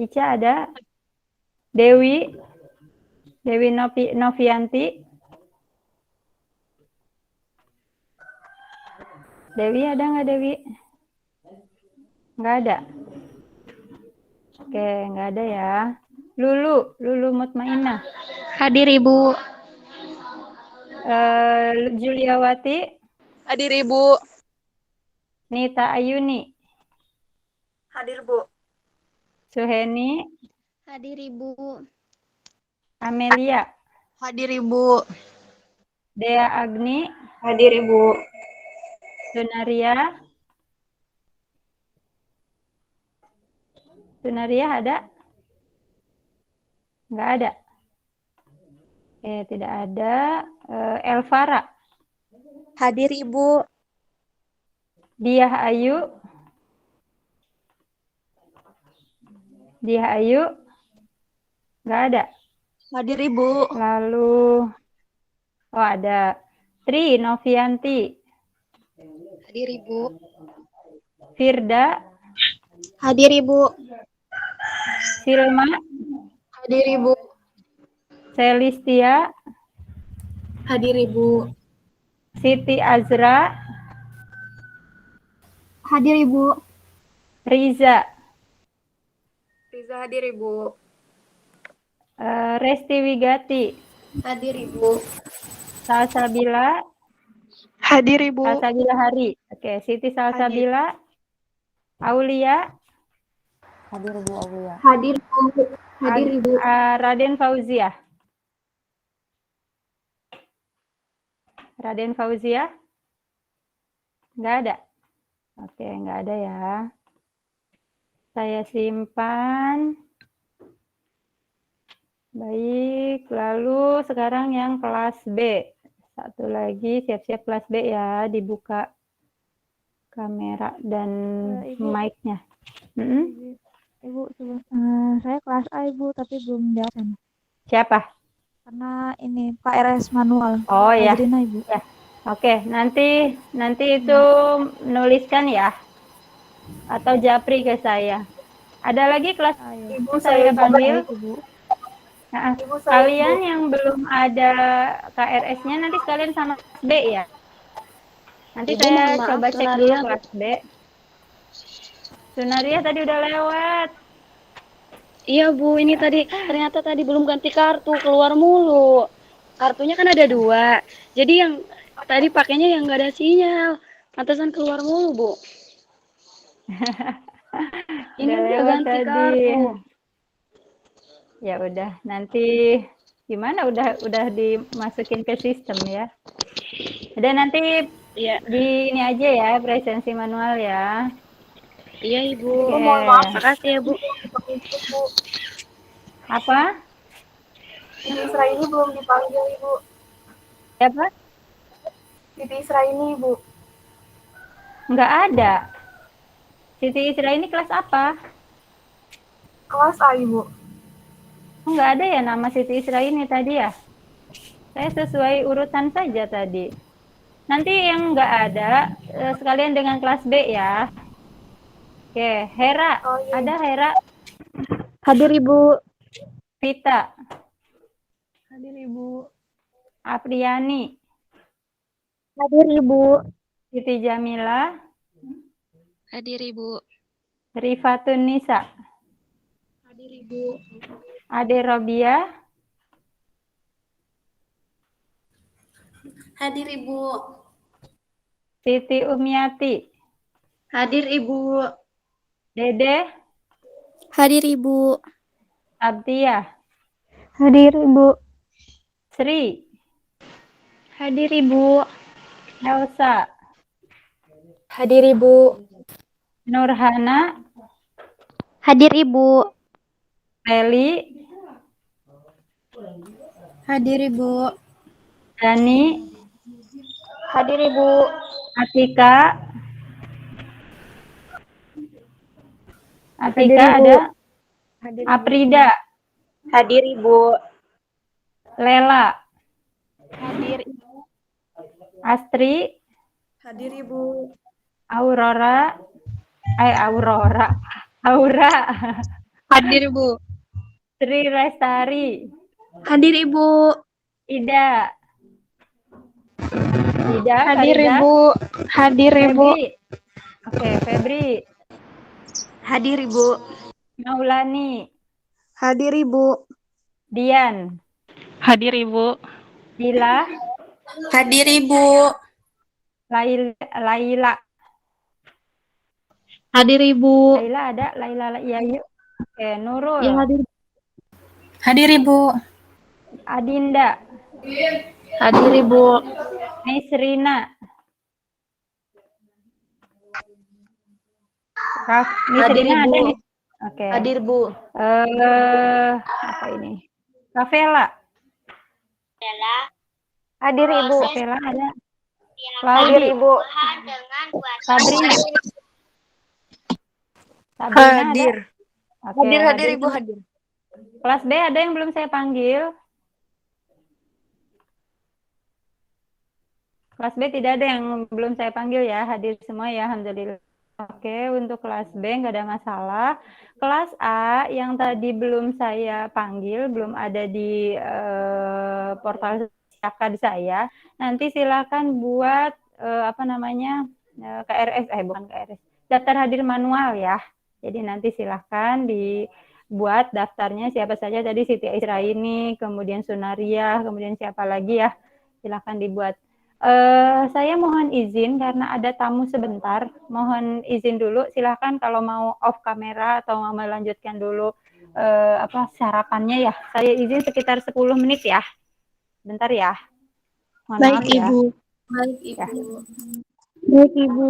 Ica ada? Dewi? Dewi Novianti? Dewi ada nggak Dewi? Nggak ada. Oke, nggak ada ya. Lulu Mutmainah. Hadir Ibu. Juliawati? Hadir Ibu. Nita Ayuni? Hadir Bu. Suheni? Hadir Ibu. Amelia? Hadir Ibu. Dea Agni? Hadir Ibu. Sunaria? Sunaria ada? Nggak ada. Tidak ada. Elvara? Hadir Ibu. Diah Ayu? Diah Ayu? Nggak ada. Hadir Ibu. Lalu, ada. Tri Novianti? Hadir Ibu. Firda? Hadir Ibu. Silma? Hadir Ibu. Celistia? Hadir Ibu. Siti Azra? Hadir Ibu. Riza? Riza hadir Ibu. Resti Wigati? Hadir Ibu. Salsabila? Hadir Ibu. Salsabila Hari? Oke, Siti Salsabila? Aulia? Hadir Ibu Aulia. Hadir Ibu. Hadir Ibu. Raden Fauzia? Raden Fauzia? Nggak ada? Oke, nggak ada ya. Saya simpan. Baik, lalu sekarang yang kelas B. Satu lagi, siap-siap kelas B ya, dibuka kamera dan mic-nya. Ibu, saya kelas A Ibu, tapi belum jawab. Siapa? Karena ini KRS manual. Oh ya. Fajrina, Ibu. Ya. Oke, nanti itu menuliskan ya. Atau japri ke saya. Ada lagi kelas Ibu saya panggil. Ibu. Nah, kalian yang belum ada KRS-nya nanti sekalian sama kelas B ya. Nanti Ibu, saya mohon maaf, coba cek dulu Sunaria. kelas B. Sunaria tadi udah lewat. Iya Bu, ini ternyata tadi belum ganti kartu, keluar mulu. Kartunya kan ada 2. Jadi yang tadi pakainya yang nggak ada sinyal. Pantesan keluar mulu Bu. Ini udah ganti tadi. kartu. Ya udah, nanti gimana udah dimasukin ke sistem ya. Udah nanti Iya. di ini aja ya, presensi manual ya. Iya Ibu. Mohon maaf. Makasih ya Bu. Apa? Siti Israini belum dipanggil Ibu. Siapa? Siti Israini Ibu. Nggak ada. Siti Isra ini kelas apa? Kelas A Ibu. Nggak ada ya nama Siti Isra ini tadi ya? Saya sesuai urutan saja tadi. Nanti yang nggak ada, sekalian dengan kelas B ya. Oke, Hera. Oh, iya. Ada Hera? Hadir Ibu. Vita. Hadir Ibu. Apriani. Hadir Ibu. Siti Jamila. Hadir Ibu. Rifatun Nisa. Hadir Ibu. Ade Robia. Hadir Ibu. Siti Umiati. Hadir Ibu. Dede. Hadir Ibu. Abdiah. Hadir Ibu. Sri. Hadir Ibu. Elsa. Hadir Ibu. Nurhana. Hadir Ibu. Feli. Hadir Ibu. Dani. Hadir Ibu. Atika. Hadir, Atika Ibu. ada. Hadir Aprida. Hadir Ibu. Lela. Hadir Ibu. Astri. Hadir Ibu. Aurora. Aura. Hadir Ibu. Sri Lestari. Hadir Ibu. Ida. Ida, Hadir Fariza. Ibu. Hadir Ibu. Febri. Oke, Febri. Hadir Ibu. Maulani. Hadir Ibu. Dian. Hadir Ibu. Dila. Hadir Ibu. Laila. Hadir Ibu. Laila ada? Laila, ya yuk. Oke, Nurul. Ya hadir. Hadir Ibu. Adinda. Hadir Ibu. Nisrina. Hadir Nisrina Ibu. ada nih. Oke. Hadir Bu. Apa ini? Kavela. Hadir Ibu. Kavela ada. Hadir Claudi. Ibu. Sabrina. Sabrina Hadir. ada. Oke, Hadir Ibu, semua. hadir. Kelas B ada yang belum saya panggil? Kelas B tidak ada yang belum saya panggil ya, hadir semua ya, alhamdulillah. Oke, untuk kelas B nggak ada masalah. Kelas A yang tadi belum saya panggil, belum ada di portal Siakad saya. Nanti silakan buat apa namanya KRS, bukan KRS, daftar hadir manual ya. Jadi nanti silakan dibuat daftarnya siapa saja tadi Siti Aisraini, kemudian Sunaria, kemudian siapa lagi ya, silakan dibuat. Saya mohon izin karena ada tamu sebentar. Mohon izin dulu. Silahkan kalau mau off kamera atau mau melanjutkan dulu sarapannya ya. Saya izin sekitar 10 menit ya. Bentar ya. Mohon Baik maaf ya. Ibu. Baik Ya. Ibu. Baik Ibu.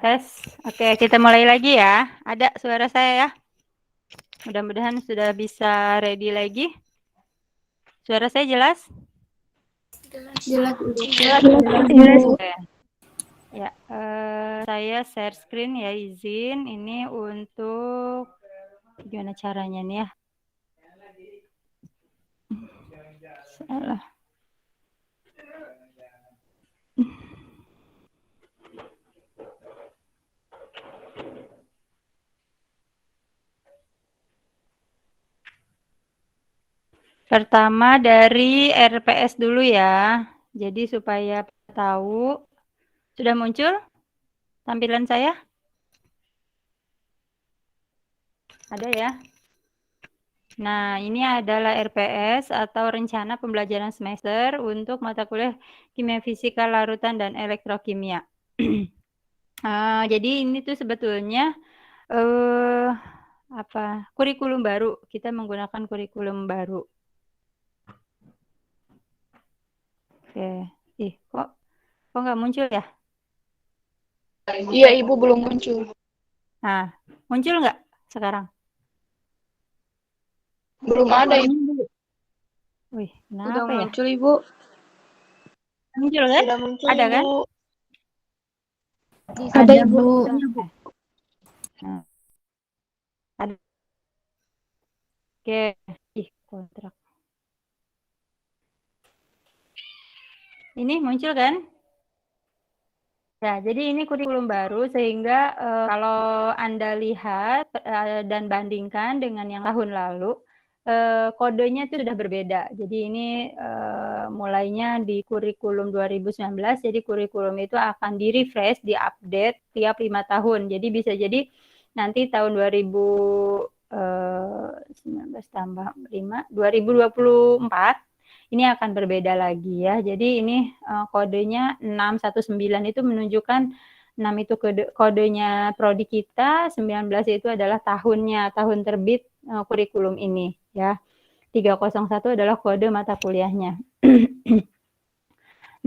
Tes. Oke, kita mulai lagi ya. Ada suara saya ya. Mudah-mudahan sudah bisa ready lagi. Suara saya jelas? Jelas. Oke. Ya, saya share screen ya, izin. Ini untuk gimana caranya nih ya? Salah. Pertama dari RPS dulu ya. Jadi supaya tahu. Sudah muncul tampilan saya? Ada ya? Nah, ini adalah RPS atau Rencana Pembelajaran Semester untuk mata kuliah Kimia Fisika Larutan dan Elektrokimia. Jadi ini tuh sebetulnya kurikulum baru. Kita menggunakan kurikulum baru. Oke. Kok nggak muncul ya? Iya, Ibu belum muncul. Nah, muncul nggak sekarang? Belum ada, Ibu. Wih, Sudah kenapa ya? muncul, Ibu. Muncul kan? Sudah muncul, Ada Ibu. kan? Ada, Ibu. Nah, ada. Oke. Kontrak. Ini muncul kan? Ya, jadi ini kurikulum baru sehingga kalau Anda lihat dan bandingkan dengan yang tahun lalu, kodenya itu sudah berbeda. Jadi ini mulainya di kurikulum 2019, jadi kurikulum itu akan di-refresh, di-update tiap 5 tahun. Jadi bisa jadi nanti tahun 2019 tambah 5, 2024 ini akan berbeda lagi ya. Jadi ini kodenya 619 itu menunjukkan 6 itu kodenya prodi kita, 19 itu adalah tahunnya, tahun terbit kurikulum ini ya. 301 adalah kode mata kuliahnya.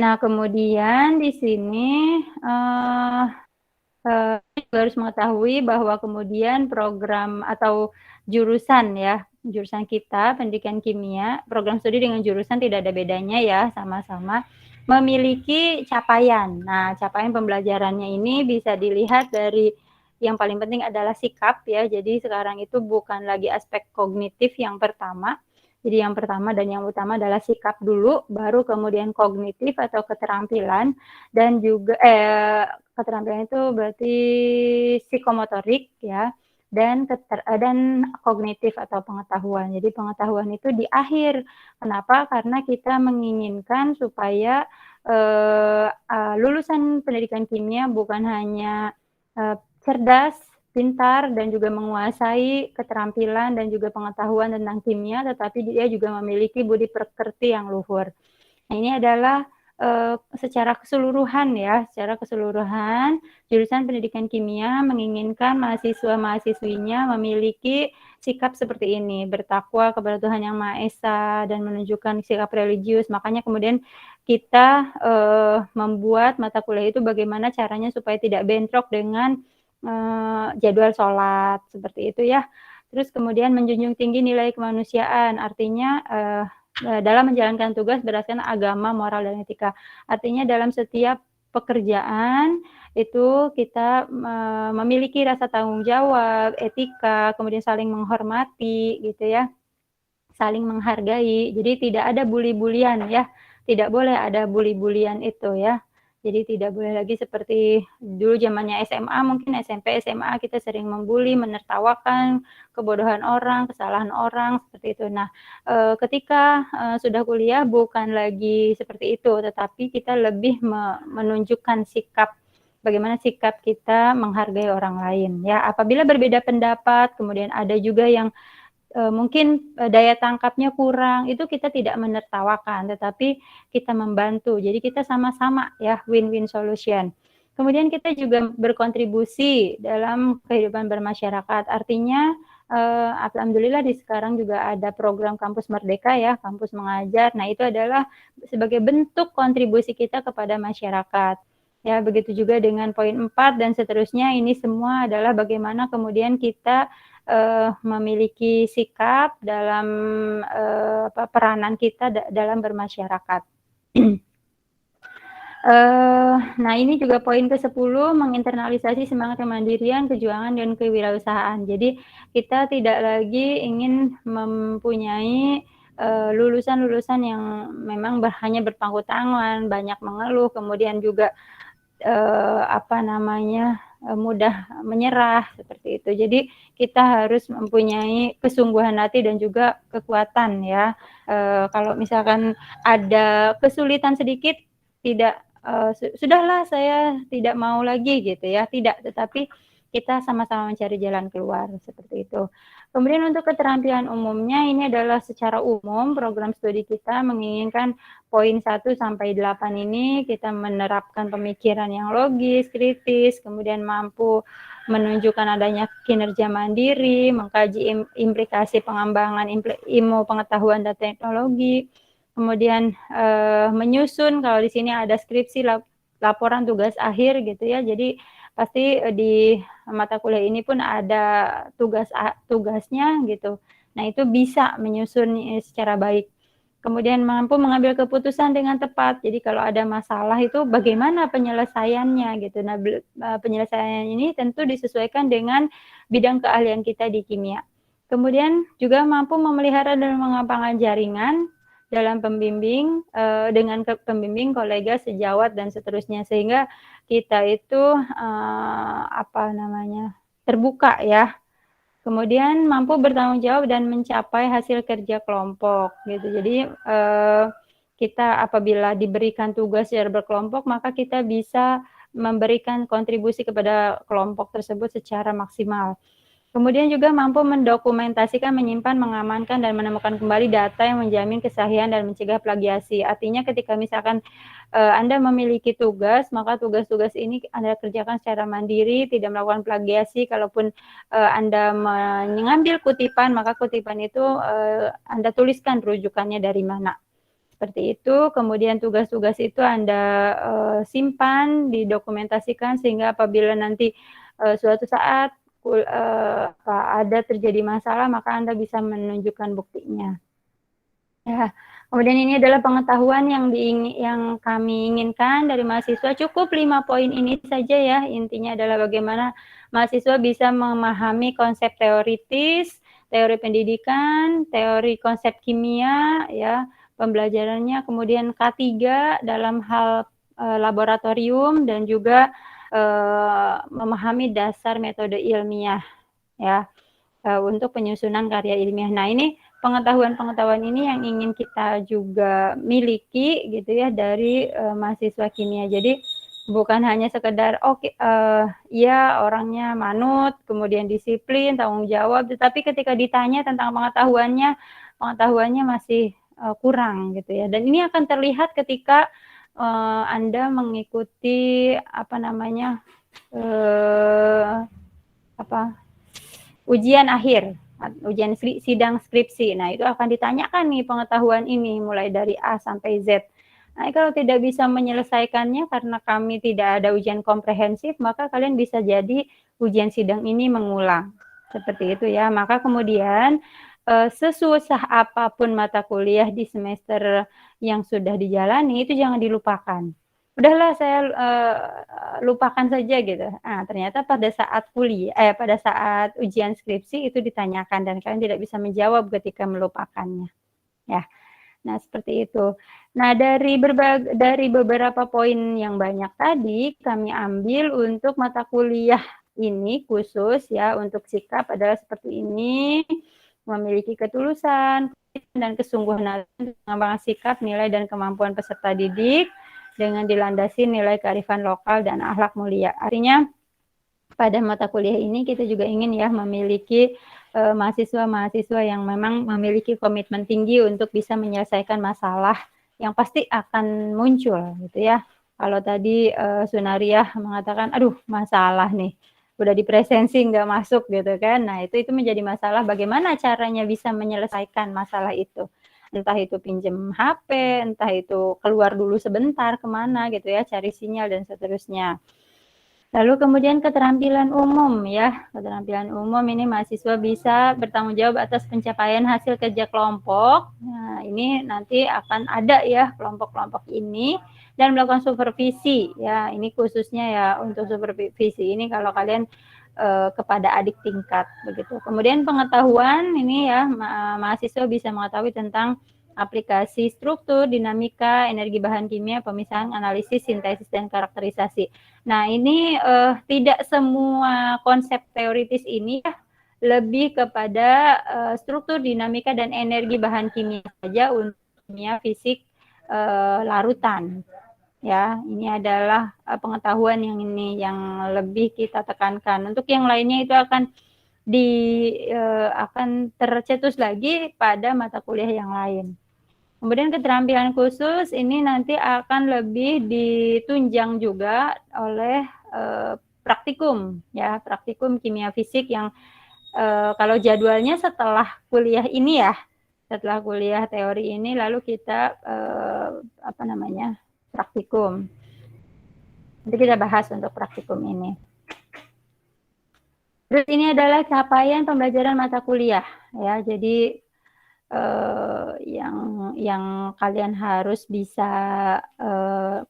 Nah, kemudian di sini harus mengetahui bahwa kemudian program atau jurusan ya, jurusan kita pendidikan kimia, program studi dengan jurusan tidak ada bedanya ya, sama-sama memiliki capaian. Nah, capaian pembelajarannya ini bisa dilihat dari yang paling penting adalah sikap ya. Jadi sekarang itu bukan lagi aspek kognitif yang pertama. Jadi yang pertama dan yang utama adalah sikap dulu, baru kemudian kognitif atau keterampilan, dan juga keterampilan itu berarti psikomotorik ya, dan kognitif atau pengetahuan. Jadi pengetahuan itu di akhir. Kenapa? Karena kita menginginkan supaya lulusan pendidikan kimia bukan hanya cerdas, pintar, dan juga menguasai keterampilan dan juga pengetahuan tentang kimia, tetapi dia juga memiliki budi pekerti yang luhur. Nah, ini adalah secara keseluruhan ya, secara keseluruhan jurusan pendidikan kimia menginginkan mahasiswa-mahasiswinya memiliki sikap seperti ini, bertakwa kepada Tuhan Yang Maha Esa dan menunjukkan sikap religius. Makanya kemudian kita membuat mata kuliah itu bagaimana caranya supaya tidak bentrok dengan jadwal sholat, seperti itu ya. Terus kemudian menjunjung tinggi nilai kemanusiaan, artinya dalam menjalankan tugas berdasarkan agama, moral, dan etika. Artinya dalam setiap pekerjaan itu kita memiliki rasa tanggung jawab, etika, kemudian saling menghormati gitu ya, saling menghargai. Jadi tidak ada bully-bulian ya, tidak boleh ada bully-bulian itu ya. Jadi tidak boleh lagi seperti dulu zamannya SMA, mungkin SMP, SMA kita sering membuli, menertawakan kebodohan orang, kesalahan orang, seperti itu. Nah, ketika sudah kuliah bukan lagi seperti itu, tetapi kita lebih menunjukkan sikap, bagaimana sikap kita menghargai orang lain. Ya, apabila berbeda pendapat, kemudian ada juga yang mungkin daya tangkapnya kurang, itu kita tidak menertawakan, tetapi kita membantu. Jadi kita sama-sama ya, win-win solution. Kemudian kita juga berkontribusi dalam kehidupan bermasyarakat. Artinya alhamdulillah di sekarang juga ada program Kampus Merdeka ya, kampus mengajar. Nah, itu adalah sebagai bentuk kontribusi kita kepada masyarakat. Ya, begitu juga dengan poin 4 dan seterusnya. Ini semua adalah bagaimana kemudian kita memiliki sikap dalam peranan kita dalam bermasyarakat. Nah, ini juga poin ke-10, menginternalisasi semangat kemandirian, kejuangan, dan kewirausahaan. Jadi, kita tidak lagi ingin mempunyai lulusan-lulusan yang memang hanya berpangku tangan, banyak mengeluh, kemudian juga mudah menyerah, seperti itu. Jadi, kita harus mempunyai kesungguhan hati dan juga kekuatan ya. Kalau misalkan ada kesulitan sedikit, tidak sudahlah saya tidak mau lagi gitu ya, tidak, tetapi kita sama-sama mencari jalan keluar, seperti itu. Kemudian untuk keterampilan umumnya, ini adalah secara umum program studi kita menginginkan poin 1 sampai 8 ini kita menerapkan pemikiran yang logis, kritis, kemudian mampu menunjukkan adanya kinerja mandiri, mengkaji implikasi pengembangan ilmu pengetahuan dan teknologi, kemudian menyusun, kalau di sini ada skripsi, laporan tugas akhir gitu ya. Jadi pasti di mata kuliah ini pun ada tugasnya gitu. Nah, itu bisa menyusun secara baik. Kemudian mampu mengambil keputusan dengan tepat. Jadi kalau ada masalah itu bagaimana penyelesaiannya gitu. Nah, penyelesaian ini tentu disesuaikan dengan bidang keahlian kita di kimia. Kemudian juga mampu memelihara dan mengembangkan jaringan dalam pembimbing dengan pembimbing, kolega, sejawat dan seterusnya, sehingga kita itu terbuka ya. Kemudian mampu bertanggung jawab dan mencapai hasil kerja kelompok gitu. Jadi kita apabila diberikan tugas secara berkelompok, maka kita bisa memberikan kontribusi kepada kelompok tersebut secara maksimal. Kemudian juga mampu mendokumentasikan, menyimpan, mengamankan, dan menemukan kembali data yang menjamin kesahihan dan mencegah plagiasi. Artinya ketika misalkan Anda memiliki tugas, maka tugas-tugas ini Anda kerjakan secara mandiri, tidak melakukan plagiasi. Kalaupun Anda mengambil kutipan, maka kutipan itu Anda tuliskan rujukannya dari mana. Seperti itu. Kemudian tugas-tugas itu Anda simpan, didokumentasikan, sehingga apabila nanti suatu saat ada terjadi masalah, maka Anda bisa menunjukkan buktinya. Ya, kemudian ini adalah pengetahuan yang kami inginkan dari mahasiswa. Cukup 5 poin ini saja ya. Intinya adalah bagaimana mahasiswa bisa memahami konsep teoritis, teori pendidikan, teori konsep kimia, ya, pembelajarannya. Kemudian K3 dalam hal laboratorium dan juga memahami dasar metode ilmiah ya untuk penyusunan karya ilmiah. Nah, ini pengetahuan-pengetahuan ini yang ingin kita juga miliki gitu ya dari mahasiswa kimia. Jadi bukan hanya sekedar iya orangnya manut, kemudian disiplin, tanggung jawab, tetapi ketika ditanya tentang pengetahuannya masih kurang gitu ya. Dan ini akan terlihat ketika Anda mengikuti ujian akhir, ujian sidang skripsi. Nah, itu akan ditanyakan nih pengetahuan ini mulai dari A sampai Z. Nah, kalau tidak bisa menyelesaikannya karena kami tidak ada ujian komprehensif, maka kalian bisa jadi ujian sidang ini mengulang. Seperti itu ya. Maka kemudian sesusah apapun mata kuliah di semester yang sudah dijalani, itu jangan dilupakan. Udahlah saya lupakan saja gitu. Nah, ternyata pada saat ujian skripsi itu ditanyakan dan kalian tidak bisa menjawab ketika melupakannya. Ya. Nah, seperti itu. Nah, dari beberapa poin yang banyak tadi kami ambil untuk mata kuliah ini khusus ya, untuk sikap adalah seperti ini. Memiliki ketulusan dan kesungguhan untuk mengembangkan sikap, nilai, dan kemampuan peserta didik dengan dilandasi nilai kearifan lokal dan akhlak mulia. Artinya pada mata kuliah ini kita juga ingin ya memiliki mahasiswa-mahasiswa yang memang memiliki komitmen tinggi untuk bisa menyelesaikan masalah yang pasti akan muncul gitu ya. Kalau tadi Sunariah mengatakan, aduh masalah nih, udah dipresensi nggak masuk gitu kan. Nah, itu menjadi masalah bagaimana caranya bisa menyelesaikan masalah itu. entah itu pinjem HP, entah itu keluar dulu sebentar kemana gitu ya, cari sinyal dan seterusnya. Lalu kemudian keterampilan umum ya, keterampilan umum ini mahasiswa bisa bertanggung jawab atas pencapaian hasil kerja kelompok. Nah, ini nanti akan ada ya kelompok-kelompok ini dan melakukan supervisi ya. Ini khususnya ya untuk supervisi ini kalau kalian kepada adik tingkat begitu. Kemudian pengetahuan ini ya mahasiswa bisa mengetahui tentang aplikasi struktur, dinamika, energi bahan kimia, pemisahan, analisis, sintesis dan karakterisasi. Nah, ini tidak semua konsep teoritis ini ya lebih kepada struktur, dinamika dan energi bahan kimia saja untuk kimia fisik larutan. Ya, ini adalah pengetahuan yang ini yang lebih kita tekankan. Untuk yang lainnya itu akan tercetus lagi pada mata kuliah yang lain. Kemudian keterampilan khusus ini nanti akan lebih ditunjang juga oleh praktikum ya, praktikum kimia fisik yang kalau jadwalnya setelah kuliah ini ya, setelah kuliah teori ini lalu kita praktikum. Nanti kita bahas untuk praktikum ini. Terus ini adalah capaian pembelajaran mata kuliah ya. Jadi yang kalian harus bisa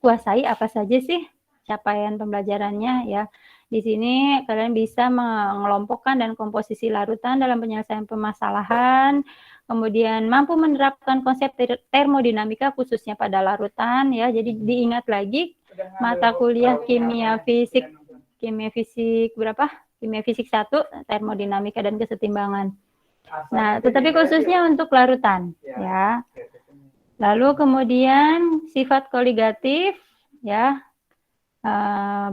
kuasai apa saja sih capaian pembelajarannya ya. Di sini kalian bisa mengelompokkan dan komposisi larutan dalam penyelesaian permasalahan, kemudian mampu menerapkan konsep termodinamika khususnya pada larutan ya. Jadi diingat lagi mata kuliah kimia fisik berapa? Kimia fisik 1, termodinamika dan kesetimbangan. Nah, tetapi khususnya untuk larutan ya. Lalu kemudian sifat koligatif ya.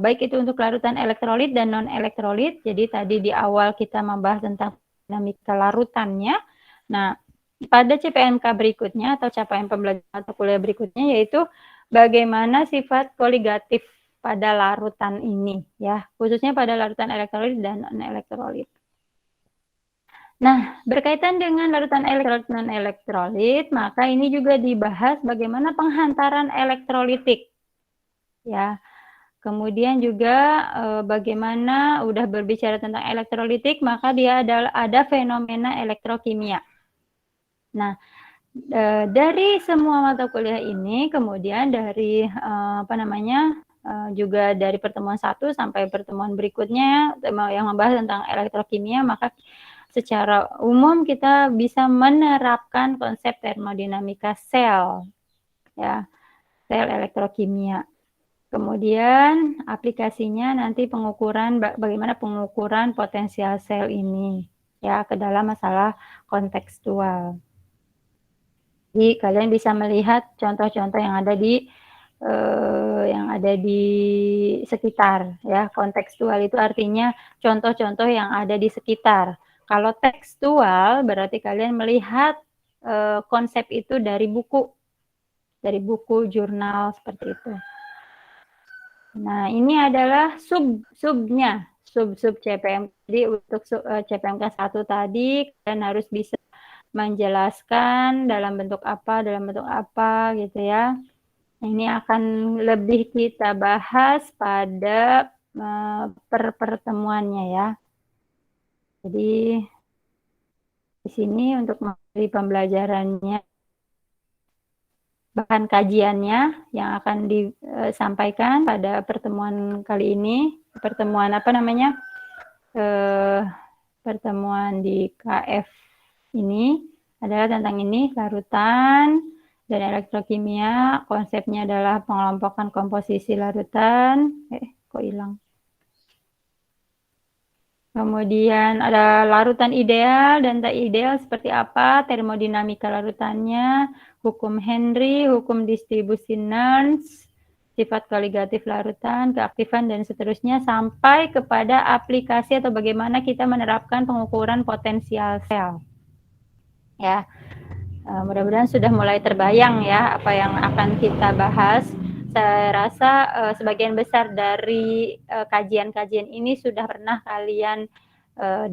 Baik itu untuk larutan elektrolit dan non elektrolit. Jadi tadi di awal kita membahas tentang dinamika larutannya. Nah, pada CPNK berikutnya atau capaian pembelajaran atau kuliah berikutnya yaitu bagaimana sifat koligatif pada larutan ini ya, khususnya pada larutan elektrolit dan non elektrolit. Nah, berkaitan dengan larutan elektrolit non elektrolit, maka ini juga dibahas bagaimana penghantaran elektrolitik ya. Kemudian juga bagaimana udah berbicara tentang elektrolitik, maka dia ada fenomena elektrokimia. Nah, dari semua mata kuliah ini, kemudian dari juga dari pertemuan 1 sampai pertemuan berikutnya yang membahas tentang elektrokimia, maka secara umum kita bisa menerapkan konsep termodinamika sel ya, sel elektrokimia. Kemudian aplikasinya nanti bagaimana pengukuran potensial sel ini ya ke dalam masalah kontekstual. Jadi kalian bisa melihat contoh-contoh yang ada di sekitar ya. Kontekstual itu artinya contoh-contoh yang ada di sekitar. Kalau tekstual berarti kalian melihat konsep itu dari buku jurnal seperti itu. Nah, ini adalah sub-subnya, sub CPM. Jadi untuk CPMK 1 tadi kalian harus bisa menjelaskan dalam bentuk apa gitu ya. Ini akan lebih kita bahas pada pertemuannya ya. Jadi di sini untuk materi pembelajarannya, bahan kajiannya yang akan disampaikan pada pertemuan kali ini, pertemuan pertemuan di KF ini adalah tentang ini, larutan dan elektrokimia. Konsepnya adalah pengelompokan komposisi larutan. Kok hilang? Kemudian ada larutan ideal dan tak ideal seperti apa, termodinamika larutannya, hukum Henry, hukum distribusi Nernst, sifat koligatif larutan, keaktifan dan seterusnya sampai kepada aplikasi atau bagaimana kita menerapkan pengukuran potensial sel. Ya. Mudah-mudahan sudah mulai terbayang ya apa yang akan kita bahas. Saya rasa sebagian besar dari kajian-kajian ini sudah pernah kalian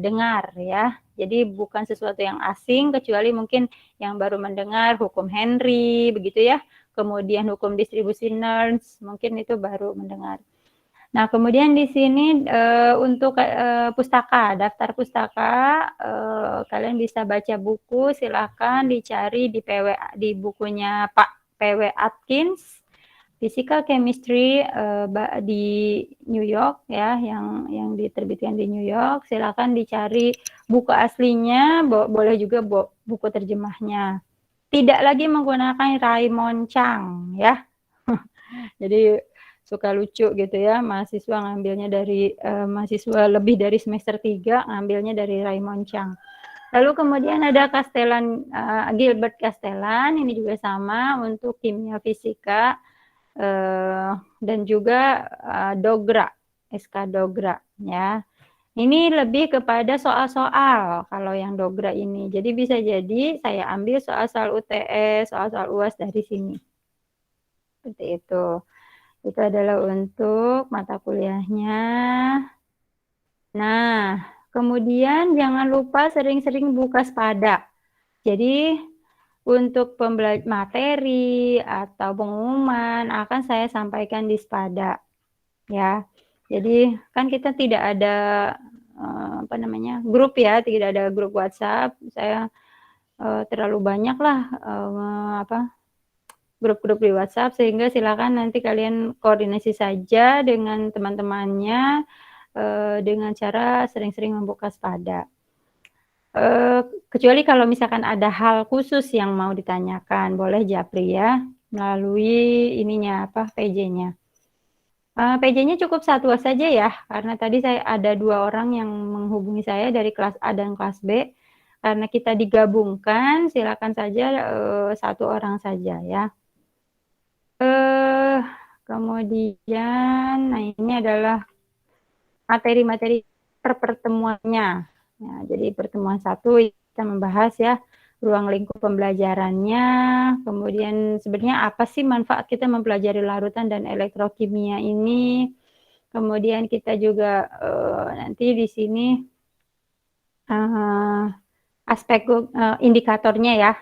dengar ya. Jadi bukan sesuatu yang asing kecuali mungkin yang baru mendengar hukum Henry begitu ya. Kemudian hukum distribusi Nernst mungkin itu baru mendengar. Nah, kemudian di sini untuk pustaka, daftar pustaka, kalian bisa baca buku, silakan dicari di bukunya Pak PW Atkins, Physical Chemistry di New York ya, yang diterbitkan di New York. Silakan dicari buku aslinya, boleh juga buku terjemahnya. Tidak lagi menggunakan Raymond Chang ya. Jadi suka lucu gitu ya, mahasiswa ngambilnya dari mahasiswa lebih dari semester 3 ngambilnya dari Raymond Chang. Lalu kemudian ada Gilbert Castellan, ini juga sama untuk kimia fisika, dan juga Dogra, SK Dogra ya. Ini lebih kepada soal-soal kalau yang Dogra ini. Jadi bisa jadi saya ambil soal-soal UTS, soal-soal UAS dari sini. Seperti itu. Itu adalah untuk mata kuliahnya. Nah, kemudian jangan lupa sering-sering buka Spada. Jadi untuk materi atau pengumuman akan saya sampaikan di Spada. Ya. Jadi kan kita tidak ada grup ya, tidak ada grup WhatsApp. Saya terlalu banyak lah grup-grup di WhatsApp, sehingga silakan nanti kalian koordinasi saja dengan teman-temannya dengan cara sering-sering membuka Spada. Kecuali kalau misalkan ada hal khusus yang mau ditanyakan, boleh japri ya melalui PJ-nya. PJ-nya cukup satu saja ya, karena tadi saya ada 2 orang yang menghubungi saya dari kelas A dan kelas B. Karena kita digabungkan, silakan saja 1 orang saja ya. Kemudian, nah ini adalah materi-materi pertemuannya. Nah, jadi pertemuan 1 kita membahas ya ruang lingkup pembelajarannya, kemudian sebenarnya apa sih manfaat kita mempelajari larutan dan elektrokimia ini. Kemudian kita juga nanti di sini aspek indikatornya ya.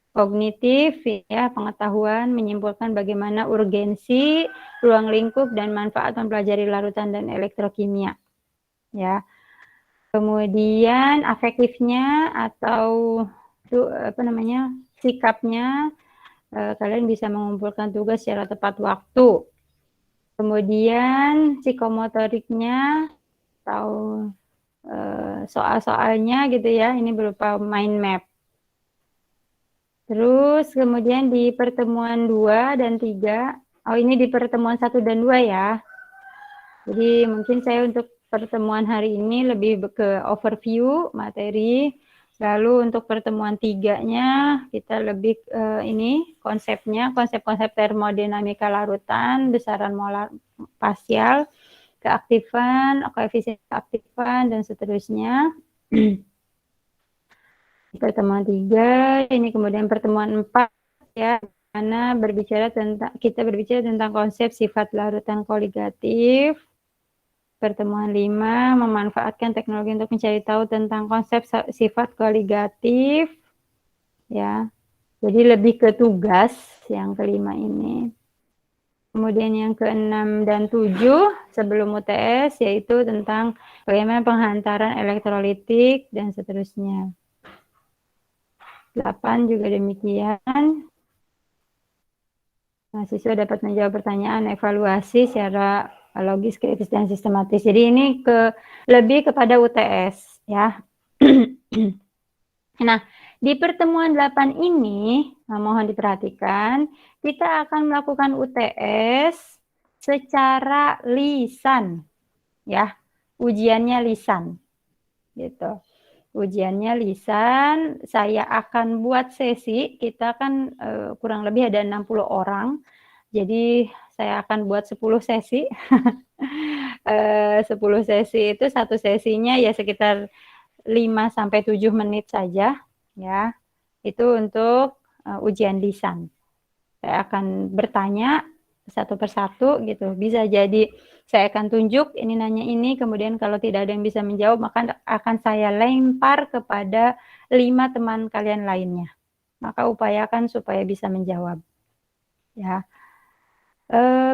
Kognitif ya, pengetahuan menyimpulkan bagaimana urgensi, ruang lingkup dan manfaat mempelajari larutan dan elektrokimia. Ya. Kemudian afektifnya atau sikapnya, kalian bisa mengumpulkan tugas secara tepat waktu. Kemudian psikomotoriknya atau soal-soalnya gitu ya, ini berupa mind map. Terus kemudian di pertemuan 2 dan 3, ini di pertemuan 1 dan 2 ya. Jadi mungkin saya untuk pertemuan hari ini lebih ke overview materi. Lalu untuk pertemuan 3-nya kita lebih konsepnya, konsep-konsep termodinamika larutan, besaran molar pasial, keaktifan, koefisien keaktifan, dan seterusnya. Pertemuan 3, ini kemudian pertemuan 4 ya, mana kita berbicara tentang konsep sifat larutan koligatif. Pertemuan 5, memanfaatkan teknologi untuk mencari tahu tentang konsep sifat koligatif. Ya. Jadi lebih ke tugas yang kelima ini. Kemudian yang ke-6 dan 7 sebelum UTS yaitu tentang bagaimana penghantaran elektrolitik dan seterusnya. 8 juga demikian. Mahasiswa dapat menjawab pertanyaan evaluasi secara logis, kritis, dan sistematis. Jadi ini lebih kepada UTS ya. Nah, di pertemuan 8 ini, mohon diperhatikan, kita akan melakukan UTS secara lisan ya. Ujiannya lisan. Gitu. Ujiannya lisan, saya akan buat sesi, kita kan kurang lebih ada 60 orang, jadi saya akan buat 10 sesi. 10 sesi itu satu sesinya ya sekitar 5-7 menit saja, ya. Itu untuk ujian lisan. Saya akan bertanya satu persatu gitu. Bisa jadi saya akan tunjuk ini nanya ini, kemudian kalau tidak ada yang bisa menjawab maka akan saya lempar kepada 5 teman kalian lainnya. Maka upayakan supaya bisa menjawab. Ya.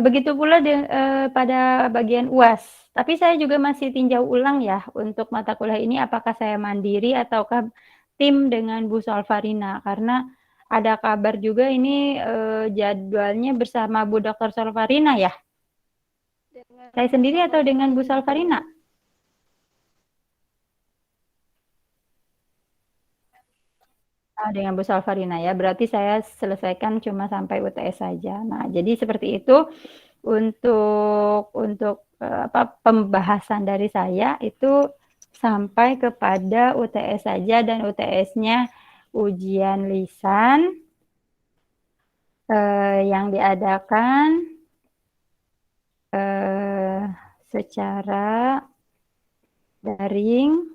Begitu pula pada bagian UAS. Tapi saya juga masih tinjau ulang ya untuk mata kuliah ini apakah saya mandiri ataukah tim dengan Bu Solvarina, karena ada kabar juga ini jadwalnya bersama Bu Dr. Solvarina ya. Saya sendiri atau dengan Bu Solvarina? Dengan Bu Salvarina ya, berarti saya selesaikan cuma sampai UTS saja. Nah, jadi seperti itu untuk pembahasan dari saya itu sampai kepada UTS saja, dan UTS-nya ujian lisan yang diadakan secara daring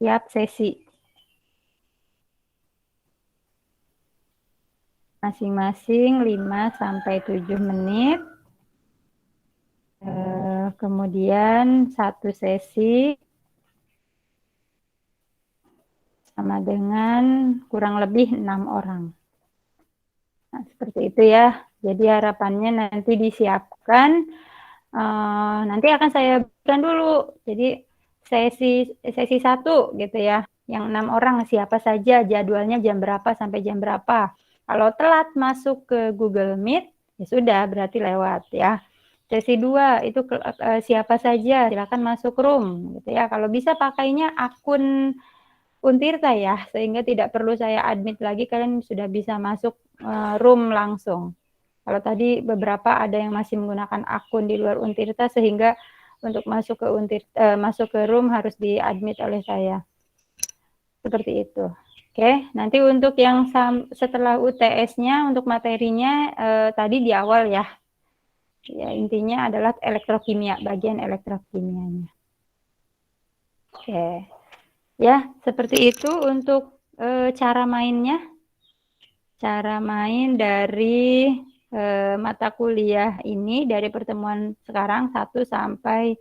tiap sesi. Masing-masing 5-7 menit. Kemudian satu sesi sama dengan kurang lebih 6 orang. Nah, seperti itu ya. Jadi harapannya nanti disiapkan. Nanti akan saya berikan dulu. Jadi sesi 1 gitu ya. Yang 6 orang siapa saja, jadwalnya jam berapa sampai jam berapa. Kalau telat masuk ke Google Meet, ya sudah berarti lewat ya. Sesi 2 itu siapa saja, silakan masuk room gitu ya. Kalau bisa pakainya akun Untirta ya, sehingga tidak perlu saya admit lagi, kalian sudah bisa masuk room langsung. Kalau tadi beberapa ada yang masih menggunakan akun di luar Untirta, sehingga untuk masuk ke room harus diadmit oleh saya. Seperti itu. Oke, nanti untuk yang setelah UTS-nya, untuk materinya tadi di awal ya. Ya, intinya adalah elektrokimia, bagian elektrokimianya. Oke. Ya, seperti itu untuk cara mainnya. Cara main dari mata kuliah ini dari pertemuan sekarang 1 sampai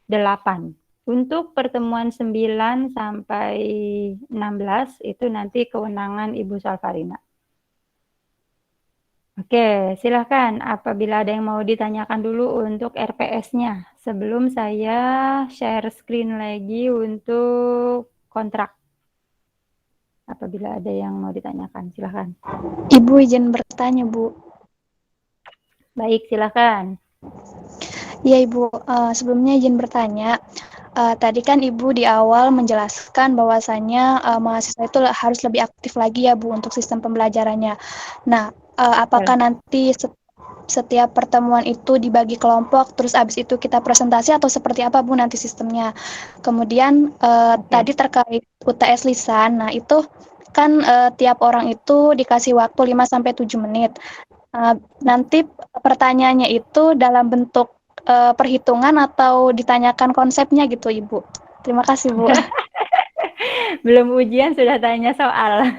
8. Untuk pertemuan 9 sampai 16 itu nanti kewenangan Ibu Salvarina. Oke, silakan apabila ada yang mau ditanyakan dulu untuk RPS-nya sebelum saya share screen lagi untuk kontrak. Apabila ada yang mau ditanyakan, silakan. Ibu izin bertanya, Bu. Baik, silakan. Iya, Ibu. Sebelumnya izin bertanya. Tadi kan Ibu di awal menjelaskan bahwasannya mahasiswa itu harus lebih aktif lagi ya, Bu, untuk sistem pembelajarannya. Nah, apakah nanti setiap pertemuan itu dibagi kelompok, terus abis itu kita presentasi atau seperti apa, Bu, nanti sistemnya? Kemudian tadi terkait UTS lisan, nah itu kan tiap orang itu dikasih waktu 5-7 menit. Nanti pertanyaannya itu dalam bentuk perhitungan atau ditanyakan konsepnya gitu, Ibu. Terima kasih, Bu. Belum ujian sudah tanya soal.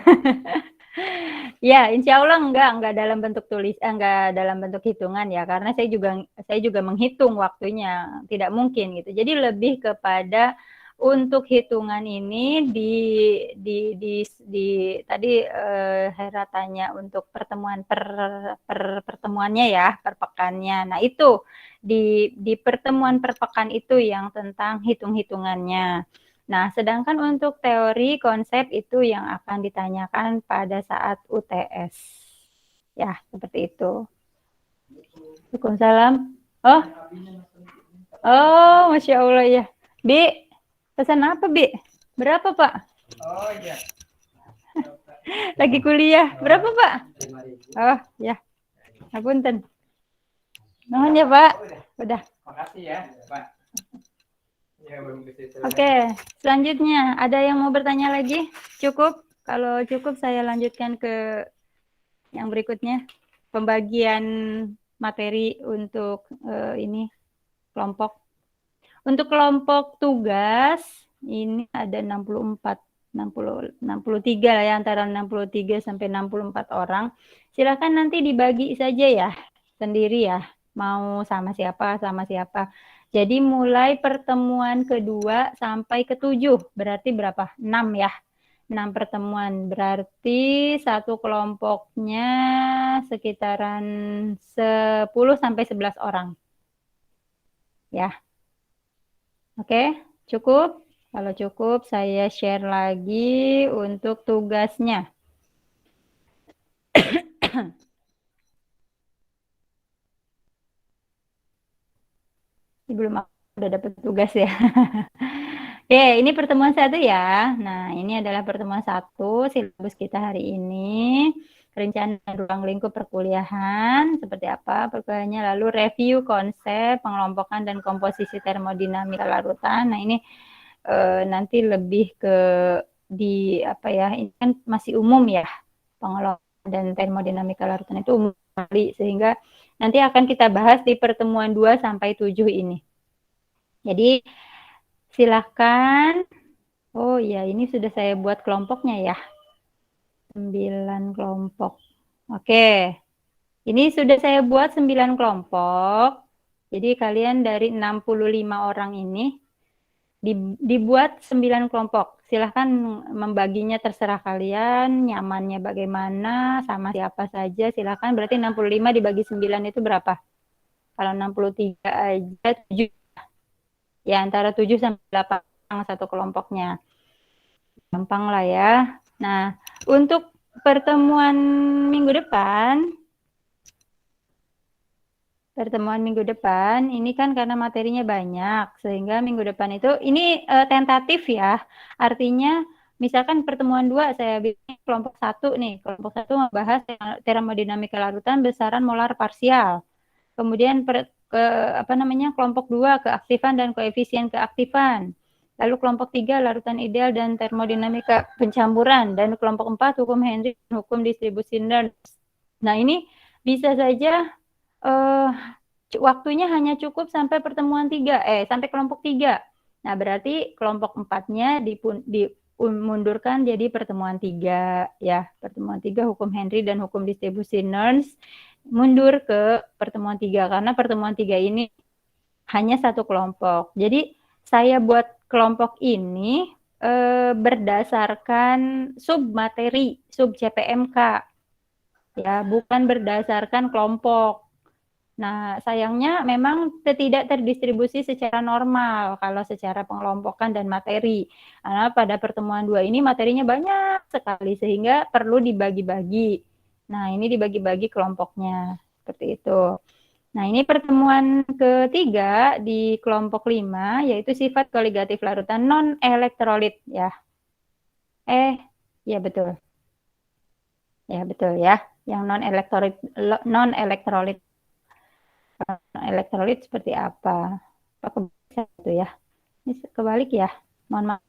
Ya, insya Allah enggak dalam bentuk enggak dalam bentuk hitungan ya, karena saya juga menghitung waktunya, tidak mungkin gitu. Jadi lebih kepada untuk hitungan ini tadi Hera tanya untuk pertemuan pertemuannya ya, per pekannya. Nah, itu di pertemuan per pekan itu yang tentang hitung-hitungannya. Nah, sedangkan untuk teori konsep itu yang akan ditanyakan pada saat UTS. Ya, seperti itu. Waalaikumsalam. Oh, Masya Allah ya. Bi, pesan apa, Bi? Berapa, Pak? Oh, iya. Lagi kuliah. Berapa, Pak? Oh, ya. Apunten. Nuhun ya, Pak. Udah. Makasih ya, Pak. Oke, selanjutnya ada yang mau bertanya lagi? Cukup? Kalau cukup saya lanjutkan ke yang berikutnya. Pembagian materi untuk ini kelompok. Untuk kelompok tugas ini ada 64 63 lah ya, antara 63 sampai 64 orang. Silakan nanti dibagi saja ya, sendiri ya. Mau sama siapa, sama siapa. Jadi mulai pertemuan kedua sampai ke-7, berarti berapa? 6 ya. 6 pertemuan, berarti satu kelompoknya sekitaran 10 sampai 11 orang. Ya. Oke, cukup? Kalau cukup, saya share lagi untuk tugasnya. Belum udah dapat tugas ya. Oke, ini pertemuan satu ya. Nah, ini adalah pertemuan satu, silabus kita hari ini. Perencanaan ruang lingkup perkuliahan, seperti apa perkuliahannya. Lalu review konsep, pengelompokan, dan komposisi termodinamika larutan. Nah, ini nanti lebih ke di apa ya, ini kan masih umum ya. Pengelompokan dan termodinamika larutan itu umum sekali, sehingga nanti akan kita bahas di pertemuan 2 sampai 7 ini. Jadi silahkan. Oh iya, ini sudah saya buat kelompoknya ya. 9 kelompok. Oke. Ini sudah saya buat 9 kelompok. Jadi kalian dari 65 orang ini dibuat 9 kelompok. Silahkan membaginya, terserah kalian, nyamannya bagaimana, sama siapa saja. Silahkan, berarti 65 dibagi 9 itu berapa? Kalau 63 aja 7. Ya, antara 7 sampai 8 satu kelompoknya. Gampang lah ya. Nah, untuk pertemuan minggu depan, ini kan karena materinya banyak, sehingga minggu depan itu, ini tentatif ya. Artinya, misalkan pertemuan 2 saya bikin kelompok 1 nih. Kelompok 1 membahas termodinamika larutan besaran molar parsial. Kemudian kelompok 2 keaktifan dan koefisien keaktifan. Lalu kelompok 3 larutan ideal dan termodinamika pencampuran, dan kelompok 4 hukum Henry dan hukum distribusi Nernst. Nah, ini bisa saja waktunya hanya cukup sampai pertemuan 3, sampai kelompok 3. Nah, berarti kelompok 4-nya dimundurkan jadi pertemuan 3 ya. Pertemuan 3 hukum Henry dan hukum distribusi Nernst mundur ke pertemuan 3 karena pertemuan 3 ini hanya satu kelompok. Jadi saya buat kelompok ini berdasarkan submateri, sub CPMK. Ya, bukan berdasarkan kelompok. Nah, sayangnya memang tidak terdistribusi secara normal kalau secara pengelompokan dan materi. Karena pada pertemuan 2 ini materinya banyak sekali sehingga perlu dibagi-bagi. Nah, ini dibagi-bagi kelompoknya seperti itu. Nah, ini pertemuan ketiga di kelompok 5 yaitu sifat koligatif larutan non-elektrolit ya. Ya betul. Ya betul ya. Yang non-elektrolit elektrolit seperti apa? Apa itu ya? Ini kebalik ya. Mohon maaf.